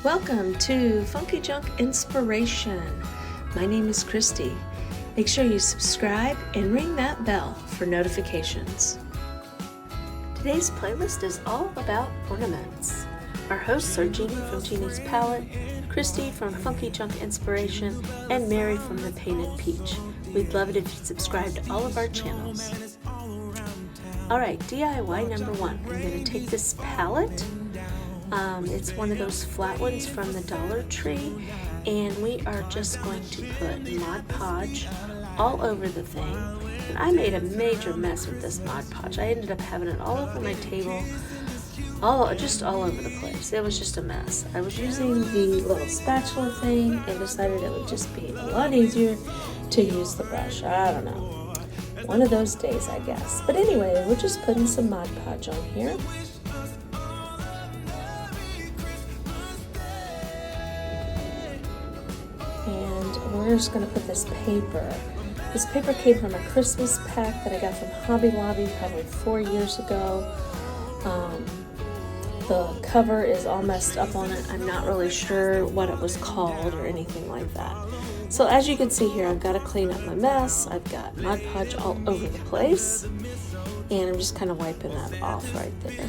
Welcome to Funky Junk Inspiration. My name is Christy. Make sure you subscribe and ring that bell for notifications. Today's playlist is all about ornaments. Our hosts are Jeannie from Jeannie's Palette, Christy from Funky Junk Inspiration, and Mary from The Painted Peach. We'd love it if you'd subscribe to all of our channels. Alright, DIY number 1. I'm going to take this palette. It's one of those flat ones from the Dollar Tree, and we are just going to put Mod Podge all over the thing. And I made a major mess with this Mod Podge. I ended up having it all over my table, just all over the place. It was just a mess. I was using the little spatula thing and decided it would just be a lot easier to use the brush. I don't know. One of those days, I guess. But anyway, we're just putting some Mod Podge on here. And we're just going to put this paper. This paper came from a Christmas pack that I got from Hobby Lobby probably 4 years ago. The cover is all messed up on it. I'm not really sure what it was called or anything like that. So as you can see here, I've got to clean up my mess. I've got Mod Podge all over the place. And I'm just kind of wiping that off right there.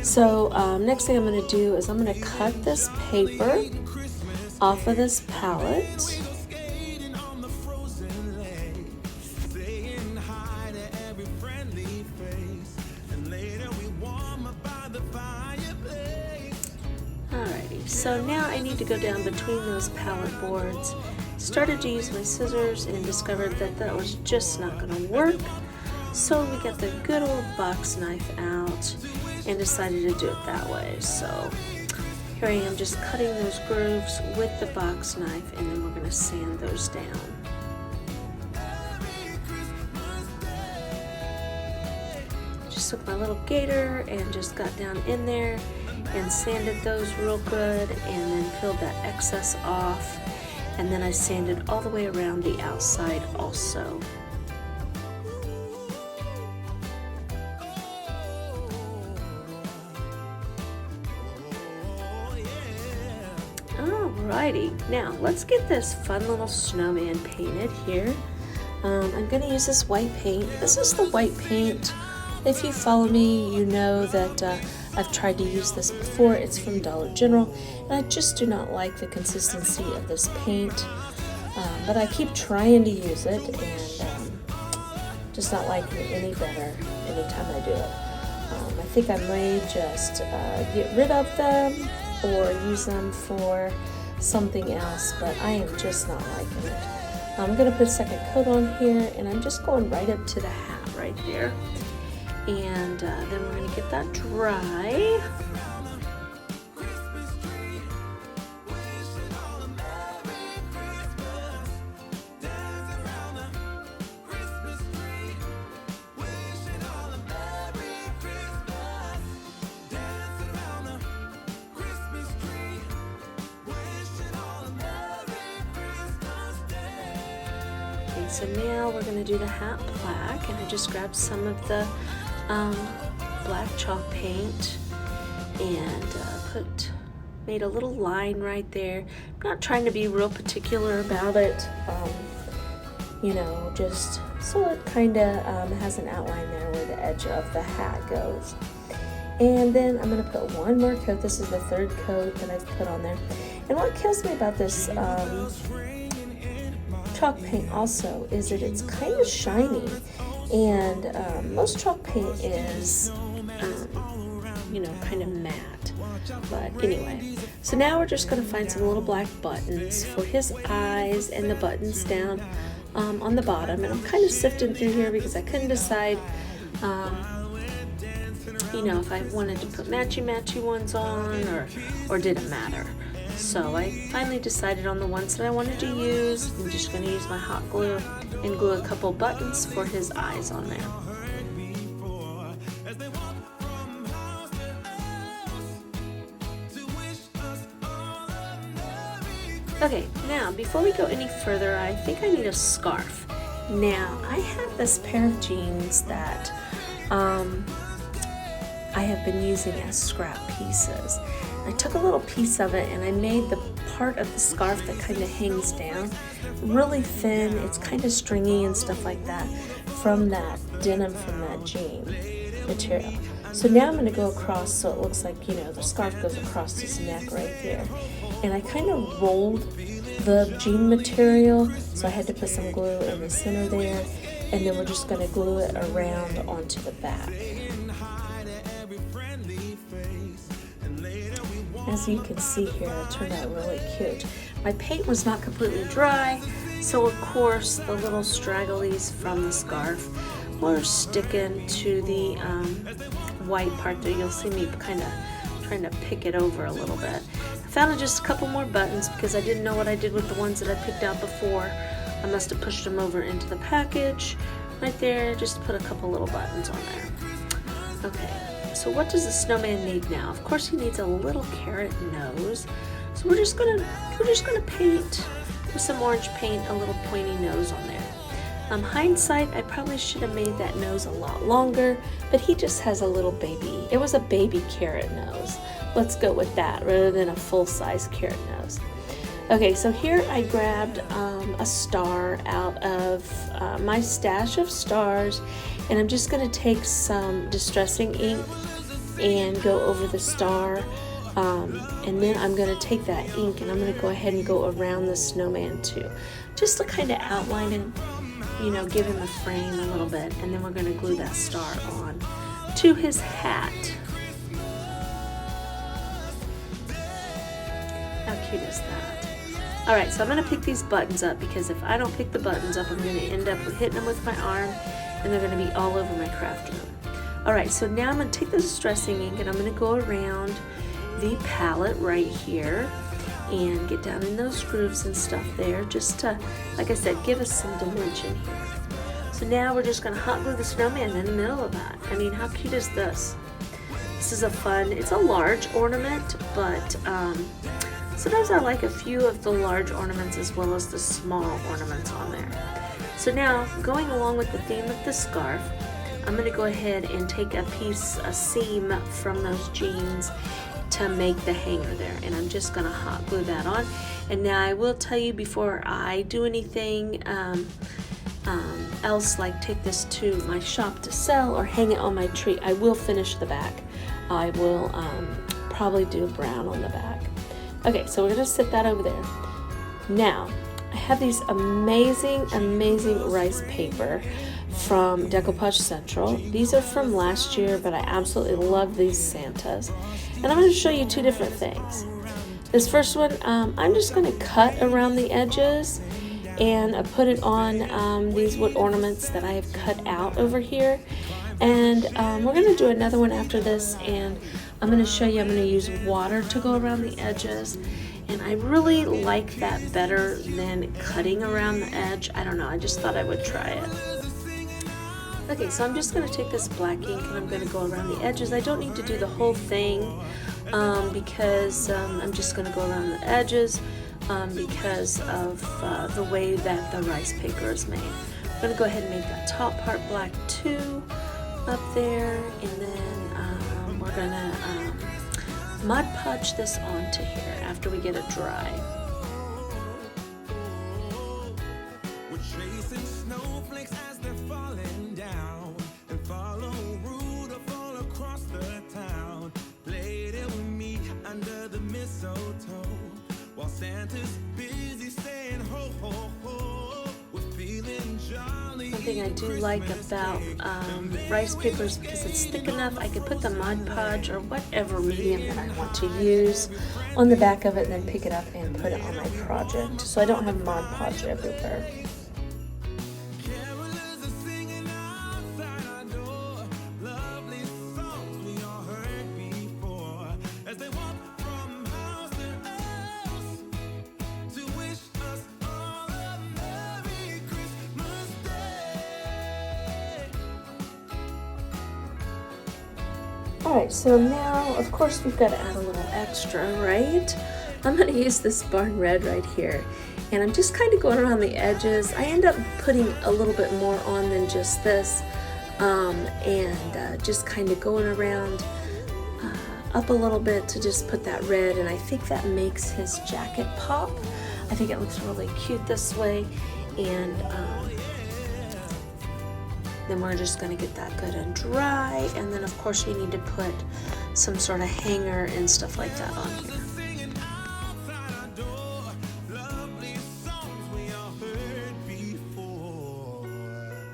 So next thing I'm going to do is I'm going to cut this paper off of this palette. Alrighty, so now I need to go down between those palette boards. Started to use my scissors and discovered that that was just not going to work. So we got the good old box knife out and decided to do it that way. So here I am just cutting those grooves with the box knife, and then we're going to sand those down. Just took my little gator and just got down in there and sanded those real good, and then peeled that excess off, and then I sanded all the way around the outside also. Alrighty, now let's get this fun little snowman painted here. I'm going to use this white paint. This is the white paint. If you follow me, you know that I've tried to use this before. It's from Dollar General, and I just do not like the consistency of this paint. But I keep trying to use it, and just not liking it any better anytime I do it. I think I may just get rid of them or use them for something else, but I am just not liking it. I'm going to put a second coat on here, and I'm just going right up to the hat right there. And then we're going to get that dry. Okay, so now we're going to do the hat black, and I just grabbed some of the black chalk paint and made a little line right there. I'm not trying to be real particular about it, you know, just so it kind of has an outline there where the edge of the hat goes. And then I'm going to put one more coat. This is the third coat that I've put on there. And what kills me about this chalk paint also is that it's kind of shiny. And most chalk paint is, you know, kind of matte. But anyway, so now we're just going to find some little black buttons for his eyes and the buttons down on the bottom. And I'm kind of sifting through here because I couldn't decide, you know, if I wanted to put matchy-matchy ones on or did it matter. So I finally decided on the ones that I wanted to use. I'm just going to use my hot glue and glue a couple buttons for his eyes on there. Okay, now before we go any further, I think I need a scarf. Now, I have this pair of jeans that I have been using as scrap pieces. I took a little piece of it and I made the part of the scarf that kind of hangs down really thin. It's kind of stringy and stuff like that from that denim, from that jean material. So now I'm going to go across so it looks like, you know, the scarf goes across his neck right there. And I kind of rolled the jean material, so I had to put some glue in the center there, and then we're just going to glue it around onto the back. As you can see here, it turned out really cute. My paint was not completely dry, so of course the little stragglies from the scarf were sticking to the white part there. You'll see me kind of trying to pick it over a little bit. I found just a couple more buttons because I didn't know what I did with the ones that I picked out before. I must have pushed them over into the package right there, just to put a couple little buttons on there. Okay, so what does the snowman need now? Of course he needs a little carrot nose. So we're just gonna paint with some orange paint a little pointy nose on there. Hindsight, I probably should have made that nose a lot longer, but he just has a little baby. It was a baby carrot nose. Let's go with that rather than a full-size carrot nose. Okay, so here I grabbed a star out of my stash of stars, and I'm just going to take some distressing ink and go over the star, and then I'm going to take that ink and I'm going to go ahead and go around the snowman too, just to kind of outline him, you know, give him a frame a little bit, and then we're going to glue that star on to his hat. How cute is that? Alright, so I'm going to pick these buttons up, because if I don't pick the buttons up, I'm going to end up hitting them with my arm, and they're going to be all over my craft room. Alright, so now I'm going to take the distressing ink and I'm going to go around the palette right here and get down in those grooves and stuff there, just to, like I said, give us some dimension here. So now we're just going to hot glue the snowman in the middle of that. I mean, how cute is this? This is a fun, it's a large ornament, but sometimes I like a few of the large ornaments as well as the small ornaments on there. So now, going along with the theme of the scarf, I'm going to go ahead and take a seam from those jeans to make the hanger there, and I'm just going to hot glue that on. And now I will tell you, before I do anything else, like take this to my shop to sell or hang it on my tree, I will finish the back. I will probably do brown on the back. Okay, so we're going to set that over there. Now, I have these amazing rice paper from Decoupage Central. These are from last year, but I absolutely love these Santas. And I'm going to show you two different things. This first one, I'm just going to cut around the edges and put it on these wood ornaments that I have cut out over here. And we're going to do another one after this, and I'm going to show you, I'm going to use water to go around the edges. And I really like that better than cutting around the edge. I don't know, I just thought I would try it. Okay, so I'm just going to take this black ink and I'm going to go around the edges. I don't need to do the whole thing because I'm just going to go around the edges because of the way that the rice paper is made. I'm going to go ahead and make that top part black too up there, and then we're going to Mod Podge this onto here after we get it dry. We're chasing snowflakes as they're falling down, and follow Rudolph all across the town. Later we meet under the mistletoe, while Santa's busy saying ho ho ho. We're feeling jolly. Something I do like about rice paper is because it's thick enough, I can put the Mod Podge or whatever medium that I want to use on the back of it, and then pick it up and put it on my project, so I don't have Mod Podge everywhere. Alright, so now, of course, we've got to add a little extra, right? I'm going to use this barn red right here, and I'm just kind of going around the edges. I end up putting a little bit more on than just this, and just kind of going around up a little bit to just put that red, and I think that makes his jacket pop. I think it looks really cute this way, and then we're just going to get that good and dry, and then of course we need to put some sort of hanger and stuff like that on here.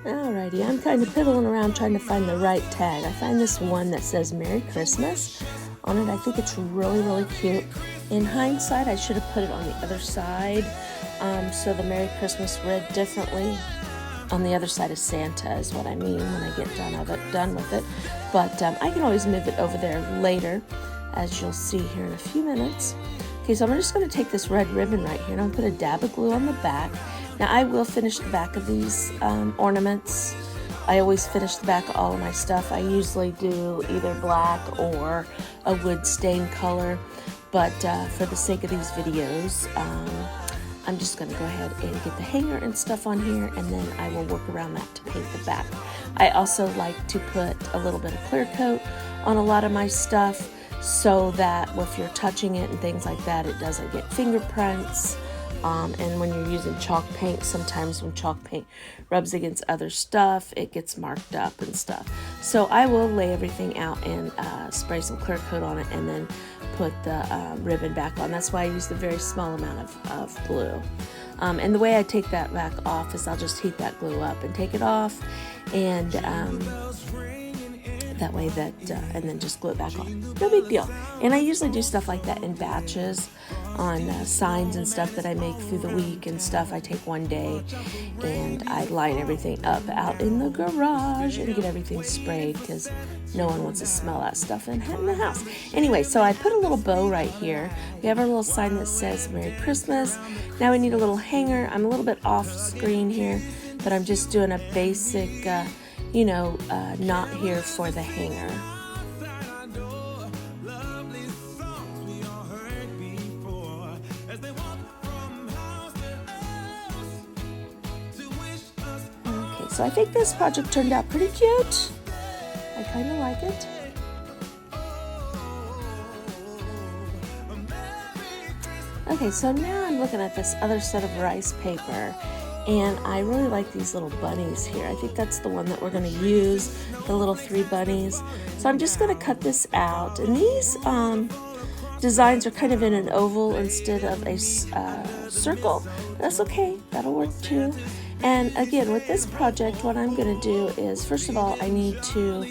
Alrighty, I'm kind of piddling around trying to find the right tag. I find this one that says Merry Christmas on it. I think it's really, really cute. In hindsight, I should have put it on the other side, so the Merry Christmas read differently. On the other side of Santa is what I mean when I get done with it. But I can always move it over there later, as you'll see here in a few minutes. Okay, so I'm just going to take this red ribbon right here and I'm going to put a dab of glue on the back. Now I will finish the back of these ornaments. I always finish the back of all of my stuff. I usually do either black or a wood stain color, but for the sake of these videos, I'm just going to go ahead and get the hanger and stuff on here, and then I will work around that to paint the back. I also like to put a little bit of clear coat on a lot of my stuff so that if you're touching it and things like that, it doesn't get fingerprints. And when you're using chalk paint, sometimes when chalk paint rubs against other stuff, it gets marked up and stuff. So I will lay everything out and spray some clear coat on it and then put the ribbon back on. That's why I use the very small amount of glue. And the way I take that back off is I'll just heat that glue up and take it off, and that way and then just glue it back on. No big deal. And I usually do stuff like that in batches on signs and stuff that I make through the week and stuff. I take one day and I line everything up out in the garage and get everything sprayed because no one wants to smell that stuff in the house. Anyway, so I put a little bow right here. We have our little sign that says Merry Christmas. Now we need a little hanger. I'm a little bit off screen here, but I'm just doing a basic knot here for the hanger. Okay, so I think this project turned out pretty cute. I kind of like it. Okay, so now I'm looking at this other set of rice paper, and I really like these little bunnies here. I think that's the one that we're going to use, the little 3 bunnies. So I'm just going to cut this out, and these designs are kind of in an oval instead of a circle. That's okay, that'll work too. And again, with this project, what I'm going to do is, first of all, I need to,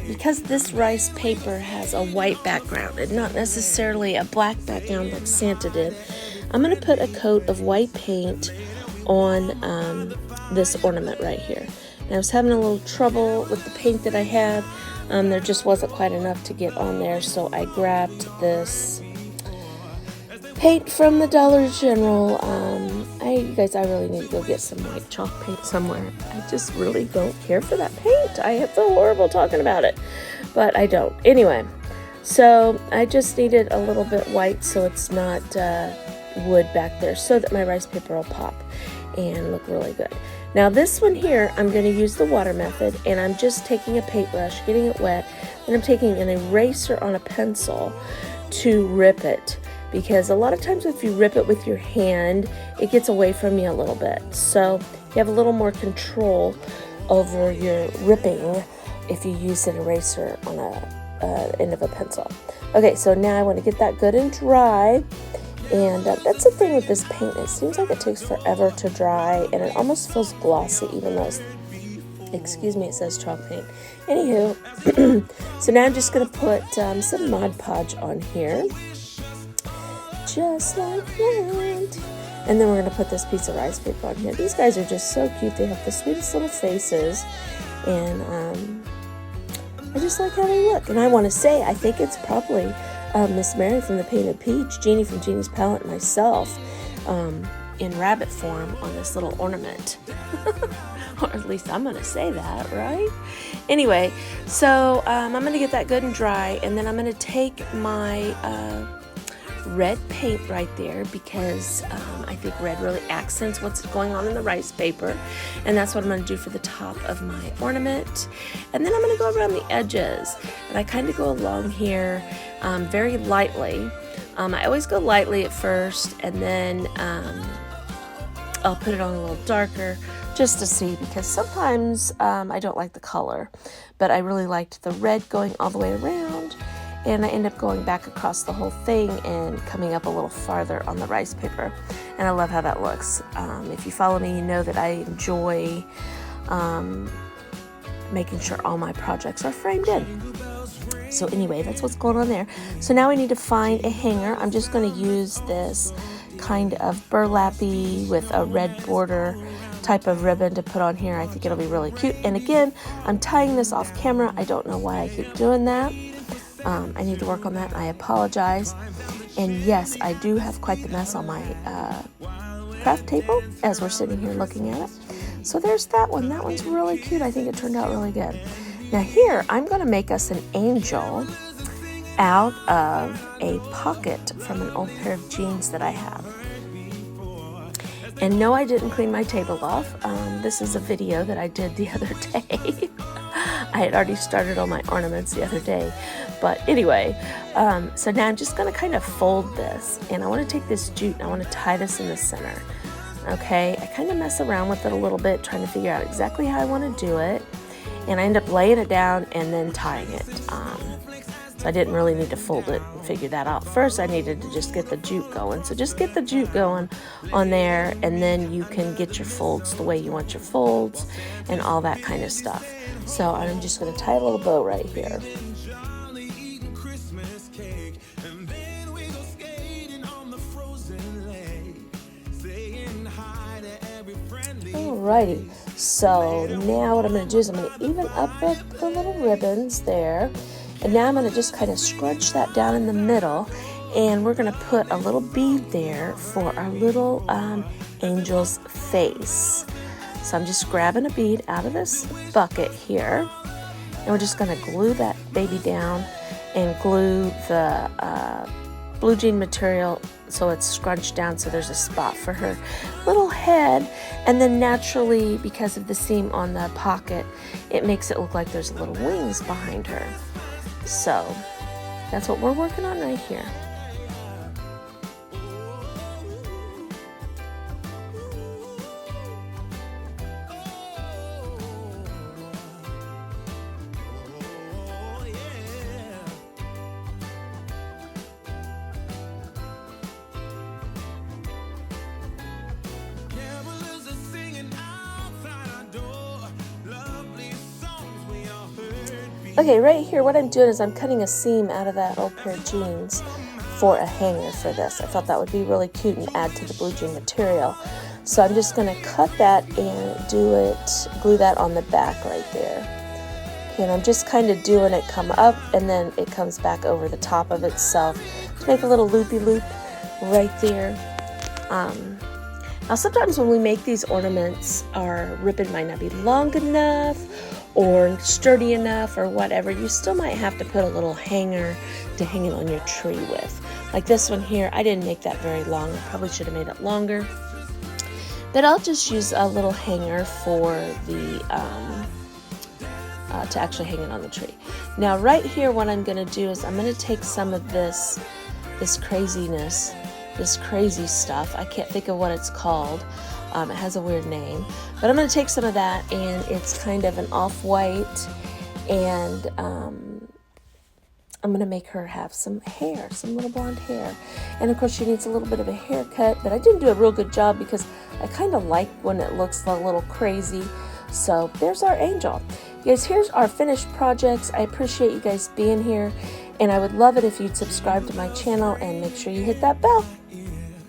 because this rice paper has a white background and not necessarily a black background like Santa did, I'm going to put a coat of white paint on this ornament right here. And I was having a little trouble with the paint that I had. There just wasn't quite enough to get on there, so I grabbed this paint from the Dollar General. You guys, I really need to go get some white chalk paint somewhere. I just really don't care for that paint. I feel horrible talking about it, but I don't. Anyway, so I just needed a little bit white so it's not wood back there, so that my rice paper will pop and look really good. Now this one here, I'm going to use the water method, and I'm just taking a paintbrush, getting it wet, and I'm taking an eraser on a pencil to rip it, because a lot of times if you rip it with your hand, it gets away from you a little bit. So you have a little more control over your ripping if you use an eraser on a end of a pencil. Okay, so now I want to get that good and dry. And that's the thing with this paint. It seems like it takes forever to dry, and it almost feels glossy, even though it says chalk paint. Anywho, so now I'm just going to put some Mod Podge on here. Just like that. And then we're going to put this piece of rice paper on here. These guys are just so cute. They have the sweetest little faces. And I just like how they look. And I want to say, I think it's probably Miss Mary from the Painted Peach, Jeannie from Jeannie's Palette, and myself in rabbit form on this little ornament. Or at least I'm going to say that, right? Anyway, so I'm going to get that good and dry, and then I'm going to take my red paint right there because I think red really accents what's going on in the rice paper, and that's what I'm going to do for the top of my ornament. And then I'm going to go around the edges, and I kind of go along here very lightly. I always go lightly at first, and then I'll put it on a little darker just to see, because sometimes I don't like the color, but I really liked the red going all the way around, and I end up going back across the whole thing and coming up a little farther on the rice paper, and I love how that looks. If you follow me, you know that I enjoy making sure all my projects are framed in. So anyway, that's what's going on there. So now we need to find a hanger. I'm just going to use this kind of burlappy with a red border type of ribbon to put on here. I think it'll be really cute. And again, I'm tying this off camera. I don't know why I keep doing that. I need to work on that. I apologize. And yes, I do have quite the mess on my craft table as we're sitting here looking at it. So there's that one. That one's really cute. I think it turned out really good. Now here, I'm going to make us an angel out of a pocket from an old pair of jeans that I have. And no, I didn't clean my table off. This is a video that I did the other day. I had already started on my ornaments the other day. But anyway, so now I'm just going to kind of fold this. And I want to take this jute and I want to tie this in the center. Okay, I kind of mess around with it a little bit, trying to figure out exactly how I want to do it. And I end up laying it down and then tying it. So I didn't really need to fold it and figure that out. First, I needed to just get the jute going. So just get the jute going on there, and then you can get your folds the way you want your folds and all that kind of stuff. So I'm just going to tie a little bow right here. Alrighty, so now what I'm going to do is I'm going to even up the little ribbons there. And now I'm going to just kind of scrunch that down in the middle, and we're going to put a little bead there for our little angel's face. So I'm just grabbing a bead out of this bucket here, and we're just going to glue that baby down and glue the blue jean material so it's scrunched down so there's a spot for her little head. And then naturally, because of the seam on the pocket, it makes it look like there's little wings behind her. So that's what we're working on right here. Okay, right here what I'm doing is I'm cutting a seam out of that old pair of jeans for a hanger for this. I thought that would be really cute and add to the blue jean material. So I'm just going to cut that and glue that on the back right there. Okay, and I'm just kind of doing it come up and then it comes back over the top of itself to make a little loopy loop right there. Now sometimes when we make these ornaments, our ribbon might not be long enough or sturdy enough or whatever. You still might have to put a little hanger to hang it on your tree with. Like this one here, I didn't make that very long. I probably should have made it longer. But I'll just use a little hanger for the to actually hang it on the tree. Now right here what I'm going to do is I'm going to take some of this craziness, this crazy stuff. I can't think of what it's called. It has a weird name. But I'm going to take some of that, and it's kind of an off-white, and I'm going to make her have some hair, some little blonde hair. And of course she needs a little bit of a haircut, but I didn't do a real good job because I kind of like when it looks a little crazy. So there's our angel. You guys, here's our finished projects. I appreciate you guys being here, and I would love it if you'd subscribe to my channel and make sure you hit that bell.